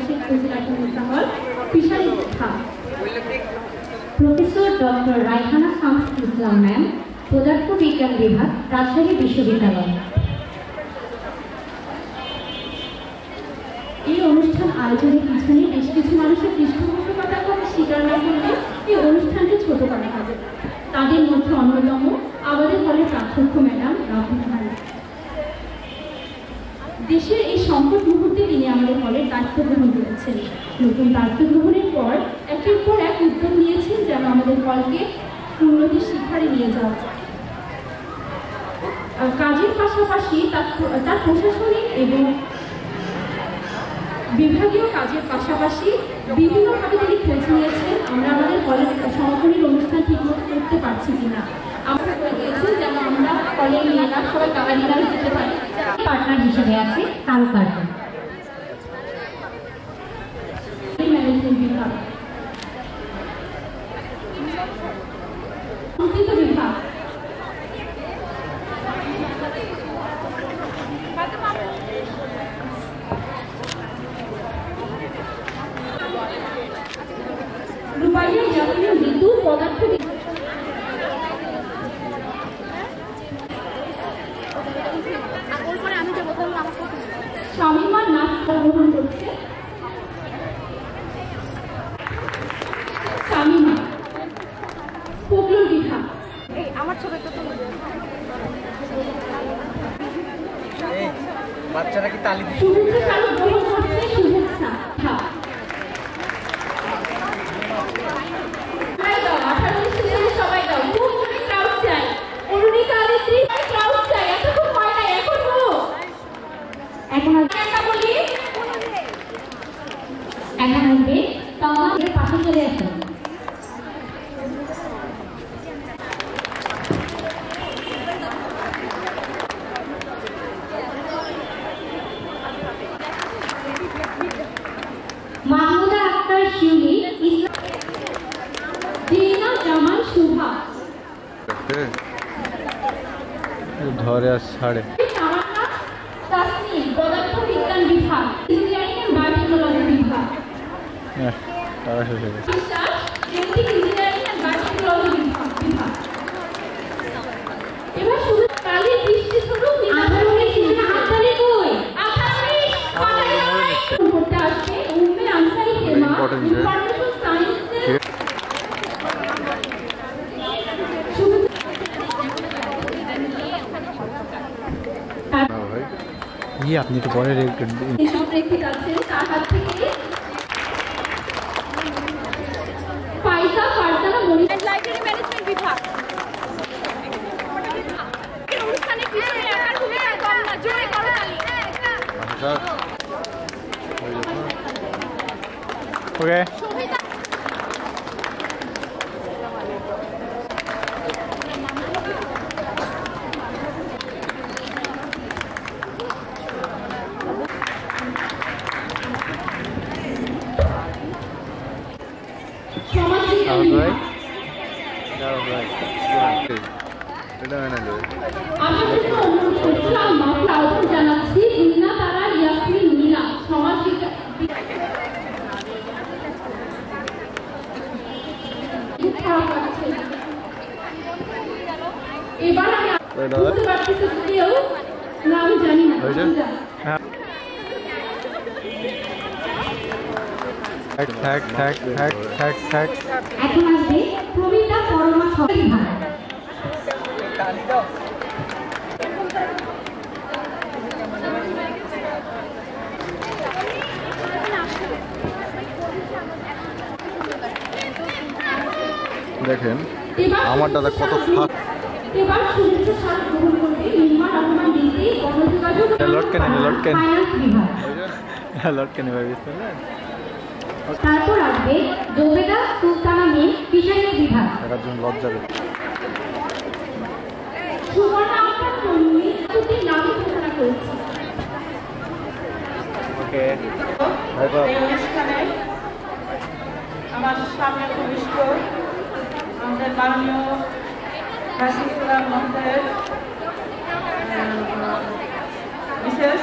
Rashid Hall, Fishery Viভাগ। Professor doctor Raihana Shamsul Islam ma'am, পদার্থ বিজ্ঞান বিভাগ, রাজশাহী বিশ্ববিদ্যালয়। এই অনুষ্ঠান আয়োজনের পিছনে বেশ কিছু মানুষের পৃষ্ঠপোষকতার কথা স্বীকার না করলে এই অনুষ্ঠানকে ছোট করা হবে। তাদের মধ্যে অন্যতম আমাদের হলের প্রাধ্যক্ষ ম্যাডাম রাহুল ভাই। দেশের এই সংকট মুহূর্তে তিনি আমাদের হলের দায়িত্ব গ্রহণ করেছেন। নতুন দায়িত্ব গ্রহণের পর একের পর এক উদ্যোগ নিয়েছেন যেন আমাদের হলকে উন্নতির শিখরে নিয়ে যাওয়া যায়। কাজের পাশাপাশি তার প্রশাসনিক এবং বিভাগীয় কাজের পাশাপাশি বিভিন্নভাবে তিনি খোঁজ নিয়েছেন আমরা আমাদের কলেজ সমাপনীর অনুষ্ঠান ঠিকমতো করতে পারছি কিনা। আমরা দিয়েছেন যেন আমরা কলেজ মেয়েরা সবাই গাড়িরা যেতে পারি। পার্টনার হিসেবে আছে কারুকার্য ম্যানেজমেন্ট বিভাগ, বিভাগ, রুবাইয়া জাতীয় ঋতু পদার্থ শামিমার নাচ গ্রহণ করছে। শামিমা ফোকলোর বিভাগ, আমার ছবি তো বাচ্চারা কি তালি দিচ্ছে? শুভেচ্ছা গ্রহণ করছে। শুভেচ্ছা সবাই দাও, খুব ক্রাউড চাই। অরুণিকা আদিত্রি ক্রাউড চাই, এতক্ষণ হয় না, এখন বলো। এখন বলি এখন আসবে তোমাদের পাশে চলে আসো। মাহমুদা আক্তার শিউলি, জিনা জামান শুভা, ধরে আর ছাড়ে। তাসনিম পদার্থ বিজ্ঞান বিভাগ, ইঞ্জিনিয়ারিং এন্ড বায়োটেকনোলজি বিভাগ, টাকা শেষ হয়ে গেছে। বিশ্বাস ইঞ্জিনিয়ারিং এন্ড বায়োটেকনোলজি বিভাগ। এবার শুধু কালি বৃষ্টি শুরু আঠারো কই করতে আসবে উম্মে আনসারি হেমা, ইনফরমেশন সায়েন্সের আপনি তো পরে সব রেখে যাচ্ছেন তার হাত থেকে ফাইজা ফারজানা মনি, লাইব্রেরি ম্যানেজমেন্ট বিভাগ। অনুষ্ঠানে পিছনে রাখার ভূমিকা কম না, জোরে করো তালি। ওকে জানাচ্ছি ইন্না তারা ইয়াসমিন নীলা সমাজ এবার আমি বুঝতে পারতেছি কেউ না, আমি জানি না। এখন আসবে প্রমিতা পরমা বিভাগ। দেখেন আমার দাদা কত ফাঁক। এবার শুভেচ্ছা স্মারক গ্রহণ করবে নির্মা রহমান দিদি, গণযোগাযোগ তারপর আসবে জোবেদা সুলতানা মিম, ফিশারি বিভাগ। লজ্জা সুবর্ণা আক্তার তন্মী দুটি নাম ঘোষণা করেছে। এই অনুষ্ঠানে আমার সামনে উপবিষ্ট আমাদের মাননীয় রাশিদুল্লাহ মহোদয়ের বিশেষ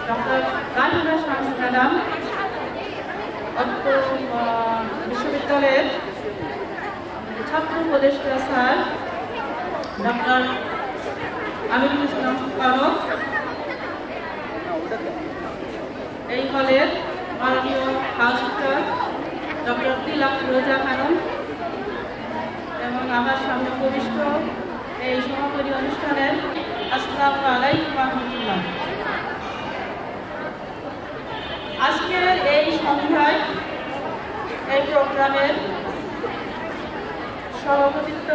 ডক্টর রাজনা শামস ম্যাডাম, বিশ্ববিদ্যালয়ের ছাত্র উপদেষ্টা স্যার ডক্টর আমিরুল ইসলাম কনক, এই কলের মাননীয় কাউন্সিলর ডক্টর তিলক ফিরোজা খানম এবং আমার সামনে উপবিষ্ট এই সমাপনী অনুষ্ঠানের আসসালামু আলাইকুম ওয়া রাহমাতুল্লাহ। আজকের এই সন্ধ্যায় এই প্রোগ্রামের সভাপতিত্ব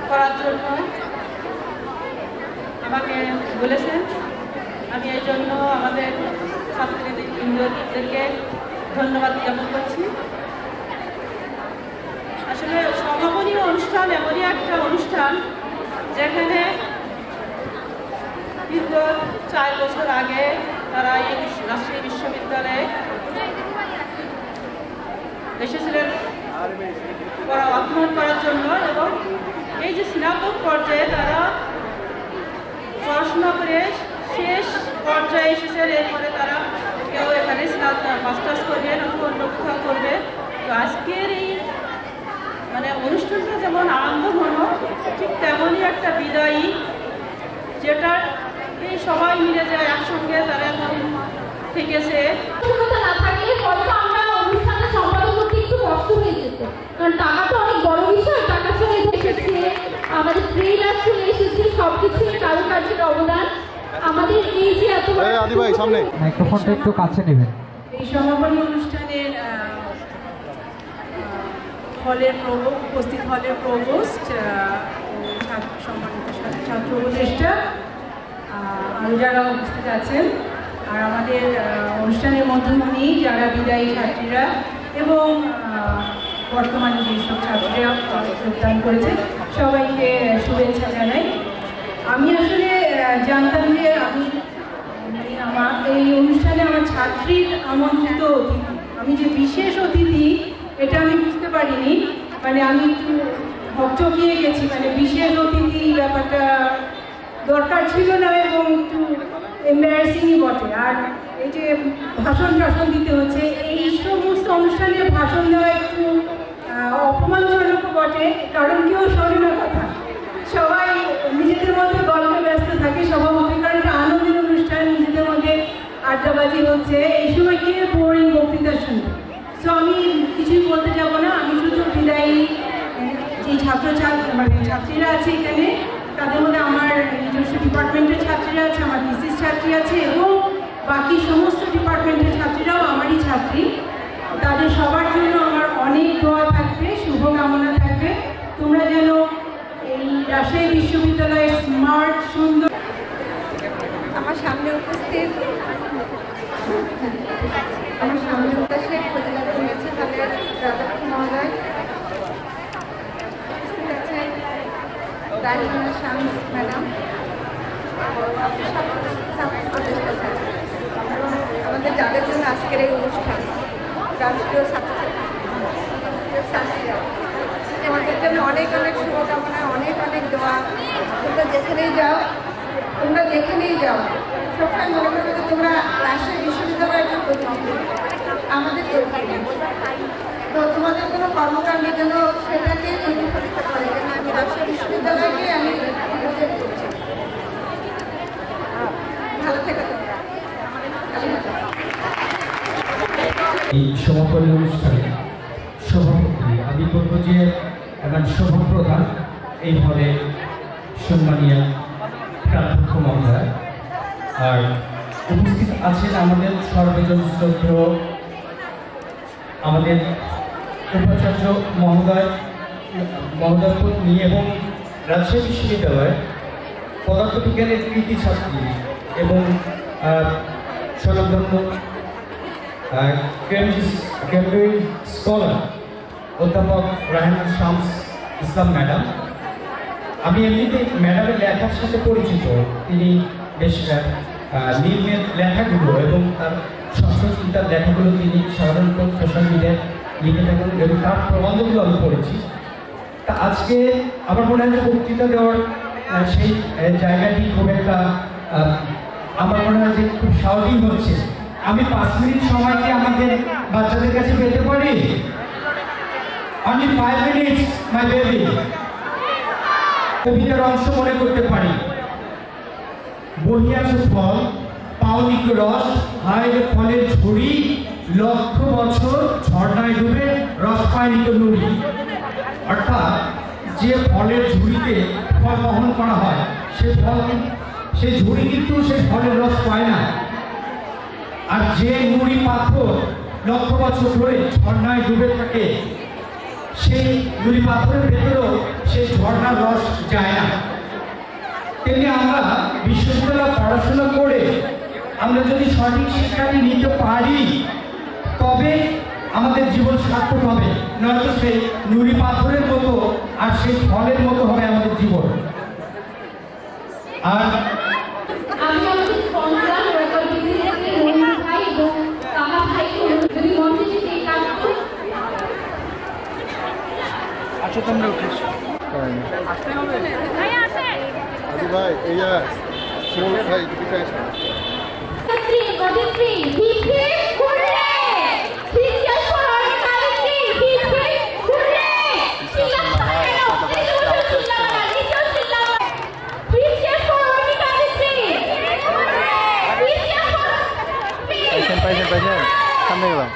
করার জন্য আমাকে বলেছেন। আমি এই জন্য আমাদের ছাত্রীদেরকে ধন্যবাদ জ্ঞাপন করছি। আসলে সমাপনী অনুষ্ঠান এমনই একটা অনুষ্ঠান যেখানে দীর্ঘ 4 বছর আগে তারা এই রাজশাহী বিশ্ববিদ্যালয়ে এসেছিলেন অধ্যয়ন করার জন্য, এবং এই যে স্নাতক পর্যায়ে তারা পড়াশোনা করে শেষ পর্যায়ে এসেছেন। এরপরে তারা কেউ এখানে মাস্টার্স করবেন অথবা অন্য কোথাও করবে। তো আজকের এই অনুষ্ঠানটা যেমন আরম্ভ হলো, ঠিক তেমনই একটা বিদায়ী, যেটা এই সবাই মিলে যায় একসঙ্গে তারা এখন থেকেছে। না থাকলে হয়তো আমরা অনুষ্ঠানটা সম্পাদন করতে একটু কষ্ট হয়ে যেত, কারণ টাকা তো অনেক বড় বিষয়। টাকা চলে এসেছে, আমাদের ট্রেলার চলে এসেছে, সবকিছু কারুকার্যের অবদান। আমাদের এই যে এত আদি ভাই সামনে মাইক্রোফোনটা একটু কাছে নেবেন। এই সমাপনী অনুষ্ঠানের উপস্থিত হলের প্রভোস্ট, সম্মানিত ছাত্র উপদেষ্টা, আরও যারা উপস্থিত আছেন, আর আমাদের অনুষ্ঠানের মধ্যমণি যারা বিদায়ী ছাত্রীরা এবং বর্তমানে যেসব ছাত্রীরা যোগদান করেছে, সবাইকে শুভেচ্ছা জানাই। আমি আসলে জানতাম যে আমার এই অনুষ্ঠানে আমার ছাত্রীর আমন্ত্রিত অতিথি, আমি যে বিশেষ অতিথি এটা আমি বুঝতে পারিনি। আমি একটু হকচকিয়ে গেছি, বিশেষ অতিথি ব্যাপারটা দরকার ছিল না এবং একটু এম্বারাসিংই বটে। আর এই যে ভাষণ দিতে হচ্ছে, এই সমস্ত অনুষ্ঠানে ভাষণ দেওয়া একটু অপমানজনক বটে, কারণ কেউ শোনে না কথা, সবাই নিজেদের মধ্যে গল্পে ব্যস্ত থাকে স্বভাবতই, কারণ এটা আনন্দের অনুষ্ঠান, নিজেদের মধ্যে আড্ডাবাজি হচ্ছে, এই সময় কে বোরিং বক্তৃতা শুনবে। সো আমি কিছুই বলতে যাব না, আমি শুধু বিদায়ী যে ছাত্রীরা আছে এখানে, তাদের মধ্যে আমার নিজস্ব ডিপার্টমেন্টের ছাত্রীরা আছে, আমার থিসিস ছাত্রী আছে এবং বাকি সমস্ত ডিপার্টমেন্টের ছাত্রীরাও আমারই ছাত্রী। তাদের সবার জন্য আমার অনেক দোয়া থাকবে, শুভকামনা থাকবে। তোমরা যেন এই রাজশাহী বিশ্ববিদ্যালয়ের স্মার্ট, সুন্দর। আমার সামনে উপস্থিত হয়েছে তাদের রাজাপুর মহোদয়, উপস্থিত আছেন রাজনা শামস ম্যাডাম, আমাদের যাদের জন্য আজকের এই অনুষ্ঠান, রাষ্ট্রীয় ছাত্রীরা, আমাদের জন্য অনেক অনেক শুভকামনা, অনেক অনেক দোয়া। তোমরা যেখানেই যাও সবসময় মনে করবে যে তোমরা রাজশাহী বিশ্ববিদ্যালয়ের প্রতিনিধি, আমাদের তো তোমাদের কোনো কর্মকাণ্ডের জন্য সেটাকে প্রতিফলিত করে, যেন আমি রাজশাহী বিশ্ববিদ্যালয়কে আমি করছি। ভালো থেকে তোমরা। এই সমাপনী অনুষ্ঠানে সভাপতি আমি বলবো যে আমার সভাপ্রধান এইভাবে সম্মানীয় প্রাধ্যক্ষ মহোদয়, আর উপস্থিত আছেন আমাদের সর্বজন শ্রদ্ধেয় আমাদের উপাচার্য মহোদয় পত্নী এবং রাজশাহী বিশ্ববিদ্যালয় পদার্থবিজ্ঞানের কৃতি ছাত্রী এবং স্বনামধন্য কেমব্রিজ স্কলার অধ্যাপক রাজনা শামস ইসলাম ম্যাডাম। আমি এমনিতে ম্যাডামের লেখার সাথে পরিচিত, তিনি বেশ নির্মের লেখাগুলো এবং তার শাস্ত্রচিন্তার লেখাগুলো তিনি সাধারণত সোশ্যাল মিডিয়ায় লিখে থাকেন এবং তার প্রবন্ধগুলো আমি পড়েছি। তা আজকে আমার মনে হয় যে বক্তৃতা দেওয়ার সেই জায়গাটি খুব একটা আমার মনে হয় যে খুব সাহস জগিং হচ্ছে। আমি 5 মিনিট সময় কি আমাদের বাচ্চাদের কাছে পেতে পারি? Only 5 minutes my baby. কবিতার অংশ মনে করতে পারি। বহিয়াছে ফল, পাওনিক রস, হায় ফলের ঝুড়ি, লক্ষ বছর ঝর্ণায় ডুবে রস পায়নিক নুড়ি। অর্থাৎ যে ফলের ঝুড়িতে ফল বহন করা হয় সেই ঝুড়ি কিন্তু সেই ফলের রস পায় না। আর যে নুড়ি পাথর লক্ষ বছর ধরে ঝর্ণায় ডুবে থাকে সেই নুড়ি পাথরের ভেতরেও সেই ঝর্ণার রস যায় না। তেমনি আমরা বিশ্ববিদ্যালয়ে পড়াশোনা করে আমরা যদি সঠিক শিক্ষাটি নিতে পারি তবে আমাদের জীবন সার্থক হবে, নয়তো সেই নুড়ি পাথরের মতো আর সেই ফলের মতো হবে আমাদের জীবন। আর আমি আমাদের স্পন্সর রেকর্ড বিজনেসের মোহন ভাই এবং কাহা ভাই যদি মঞ্চে এসে এই কাজ করুন। আচ্ছা তোমরা উঠিস ভাই এই সোল ভাই পিছনে পাইছেন সামনে গেলাম।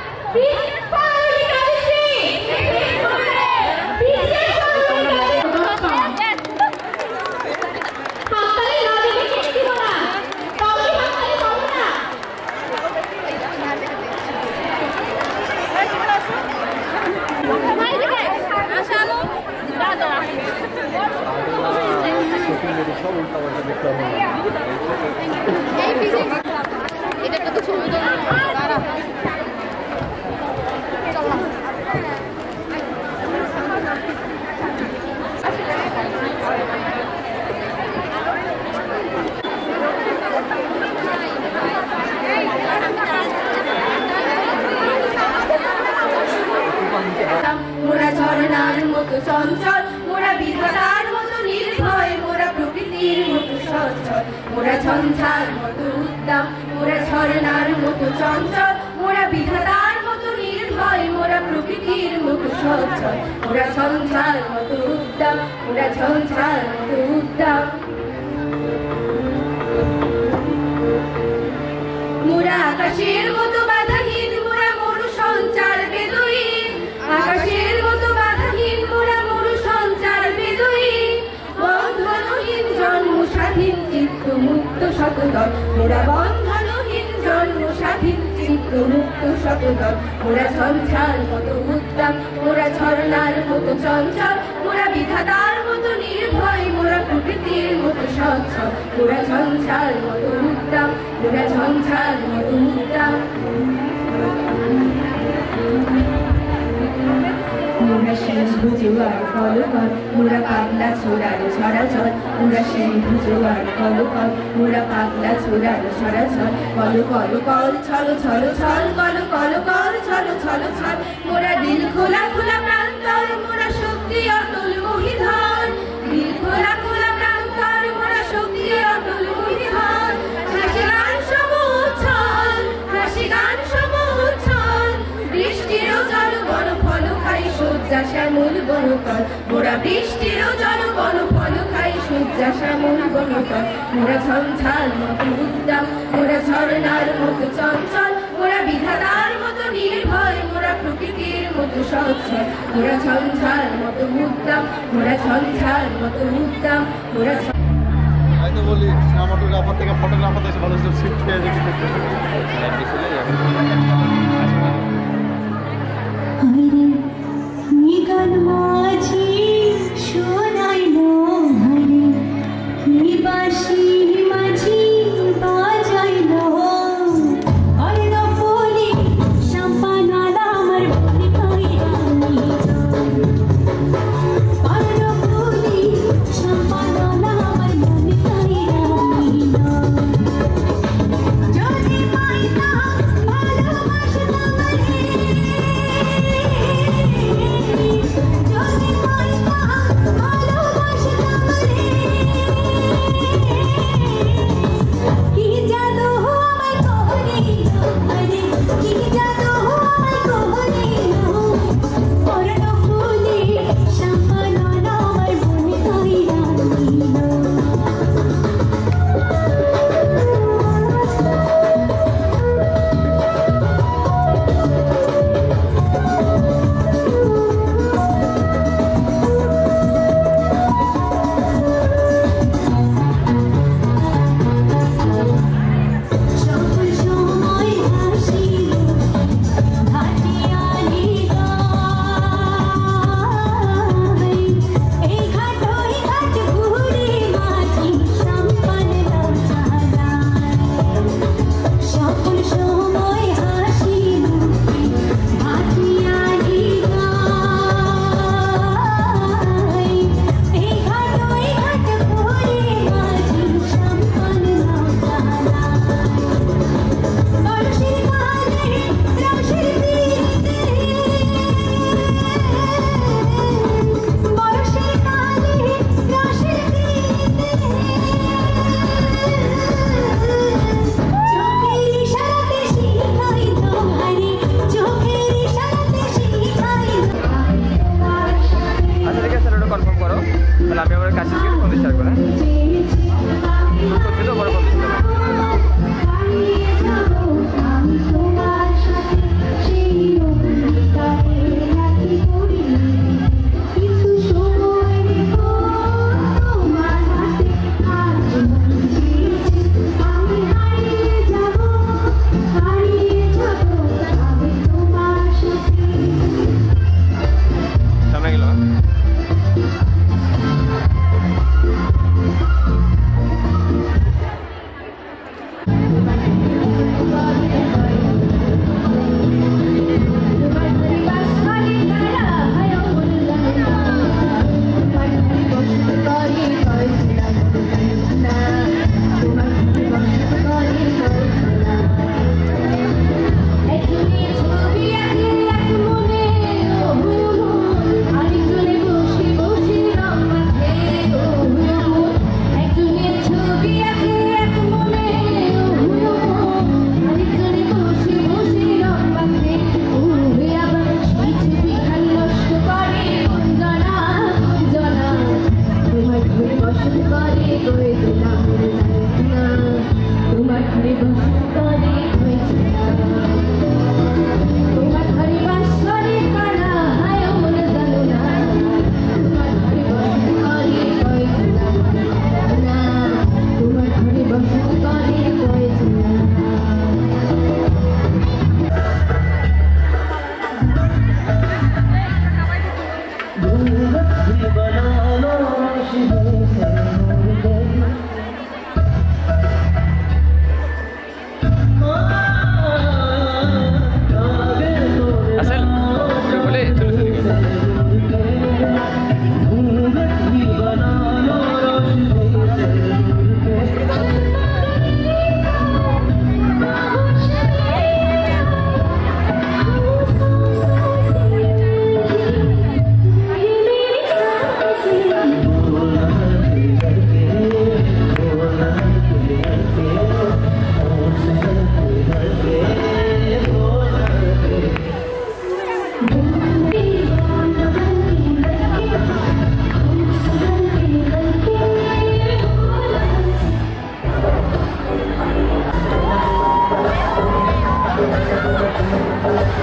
মোরা ঝরনার মতো চঞ্চল, মোরা বিধাতার মতো নির্ভয়, মোরা প্রকৃতির মতো সচ্ছল, মোরা ঝঞ্ঝার মতো উদ্দাম, মোরা ঝরনার মতো চঞ্চল, মোরা বিধাতার মতো নির্ভয়, মোরা প্রকৃতির মতো সচ্ছল, মোরা ঝঞ্ঝার মতো উদ্দাম, মোরা ঝঞ্ঝার মতো উদ্দাম। মোরা আকাশের মতো বাধাহীন, মোরা মরু সঞ্চার বেদুইন, আকাশের মতো বাধাহীন, মোরা মরু সঞ্চার বেদুইন, বন্ধনহীন জন্ম স্বাধীন চিত্ত মুক্ত শতদল, মোরা বন্ধনহীন জন্ম স্বাধীন চিত্ত মুক্ত শতদল, মোরা ঝঞ্ঝার মতো উদ্দাম, মোরা ঝরনার মতো চঞ্চল, মোরা বিধাতার মতো নির্ভয়, মোরা প্রকৃতির মতো সচ্ছল, মোরা ঝঞ্ঝার মতো উদ্দাম, মোরা ঝঞ্ঝার মতো উদ্দাম। মোরা সিন্ধু জোয়ার কলকল, মোরা পাগলা ছোড়ার ছড়াছড়, মোরা সিন্ধু জোয়ার কলকল, মোরা পাগলা ছোড়ার ছড়াছড়, কল কল কল ছল ছল ছল, কল কল কল ছল ছল ছল, মোরা দিল খোলা খোলা প্রান্তর, মোরা শক্তি অটল মহিধর, দিল খোলা খোলা প্রান্তর, মোরা শক্তি অটল মহিধর, হাসি গান সমুচ্ছল, হাসি গান সমুচ্ছল, বৃষ্টিরও জল বন ফল খাই সজ্জা শ্যামল বনতল, মোরা বৃষ্টিরও জল বন ফল খাই সজ্জা শ্যামল বনতল, মোরা ঝঞ্ঝার মতো উদ্দাম, মোরা ঝরনার মতো চঞ্চল, মোরা বিধাতার মতো নির্ভয়, মোরা প্রকৃতির মতো সচ্ছল, মোরা ঝঞ্ঝার মতো উদ্দাম, মোরা ঝঞ্ঝার মতো উদ্দাম, মোরা তাই তো বলি সিনেমাটোগ্রাফার থেকে ফটোগ্রাফার এসে ভালো শিফট পেয়ে যাচ্ছে। গান মাঝি শোনাইল হরে, বাঁশি মাঝি বাজাইল, অর্ণপলি সাম্পানালা আমার বনে পাইরানি, অর্ণপলি সাম্পানালা আমার বনে পাইরানি, যদি পাইতাম ভালো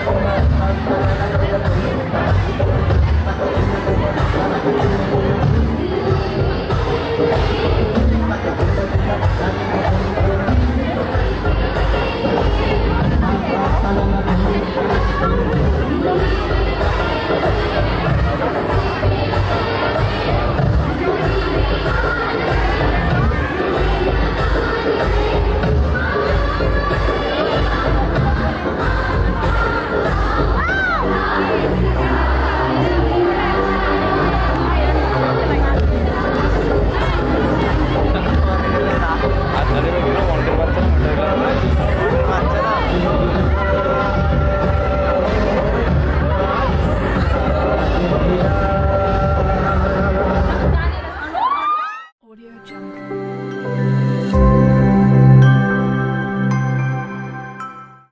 Thank you.